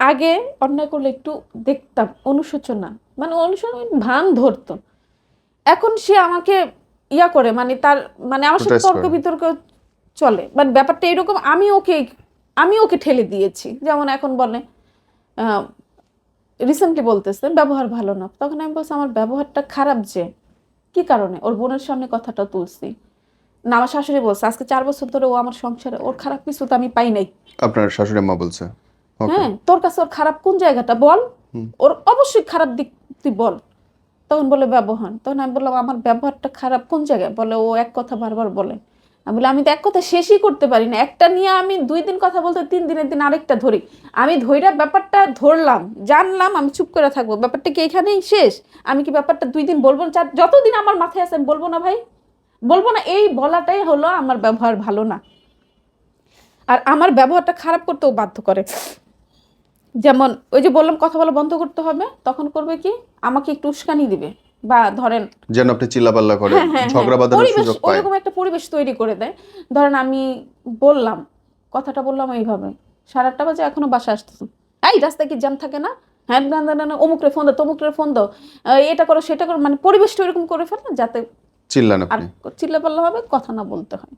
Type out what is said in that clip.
আগে অন্যায় করলে একটু দেখতাম অনুশোচনা, মানে অনুশোচনা ভান ধরতো। এখন সে আমাকে ইয়া করে, মানে তার মানে আমার সাথে প্রোটেস্ট তর্ক করে। বিতর্ক চলে, বাট ব্যাপারটা এরকম আমি ওকে ঠেলে দিয়েছি। যেমন এখন বলে রিসেন্টলি বলতেছে ব্যবহার ভালো না, তখন আমি বলছি আমার ব্যবহারটা খারাপ যে কি কারণে, ওর বোনের সামনে কথাটা তুলছি না, আমার শাশুড়ি বলছে আজকে 4 বছর ধরে ও আমার সংসারে, ওর খারাপ কিছু তো আমি পাই নাই। আপনার শাশুড়ি আম্মা বলছে? ওকে। হ্যাঁ, তোর কাছে ওর খারাপ কোন জায়গাটা বল, হুম। ওর অবশ্যই খারাপ দিক তুই বল। তখন বলে ব্যবহার, তখন আমি বললাম আমার ব্যবহারটা খারাপ কোন জায়গায়, বলে ও এক কথা বারবার বলে। আমি বলি আমি তো এক কথা শেষই করতে পারি না, একটা নিয়ে আমি 2 দিন কথা বলতে 3 দিনের দিন আরেকটা ধরি। আমি ধইরা ব্যাপারটা ধরলাম, জানলাম, আমি চুপ করে থাকবো, ব্যাপারটা কি এখানেই শেষ? আমি কি ব্যাপারটা 2 দিন বলবো না? যতদিন আমার মাথায় আছে আমি বলবো না ভাই, বলবো না। এই বলাটাই হলো আমার ব্যবহার ভালো না। আর আমার ব্যবহারটা খারাপ করতেও বাধ্য করে। যেমন ওই যে বললাম কথা বলা বন্ধ করতে হবে, তখন করবে কি, আমাকে একটু উস্কানি দিবে, বা ধরেন যেন আপনি চিল্লাপাল্লা করেন, হ্যাঁ হ্যাঁ হ্যাঁ ঝগড়া বাঁধানোর পরিবেশ, সুযোগ পায়। ওইরকম একটা পরিবেশ তৈরি করে দেয়। ধরেন আমি বললাম, কথাটা বললাম এইভাবে, 8:30 বাজে এখনো বাসা আসতেছে, এই রাস্তায় কি জ্যাম থাকে না, হ্যাঁ না না না, অমুকরে ফোন দাও তমুকরে ফোন দাও, এটা করো সেটা করো, মানে পরিবেশটা ওইরকম করে ফেলে যাতে চিল্লান আর আপনি। চিল্লাপাল্লা হবে, কথা না বলতে হয়।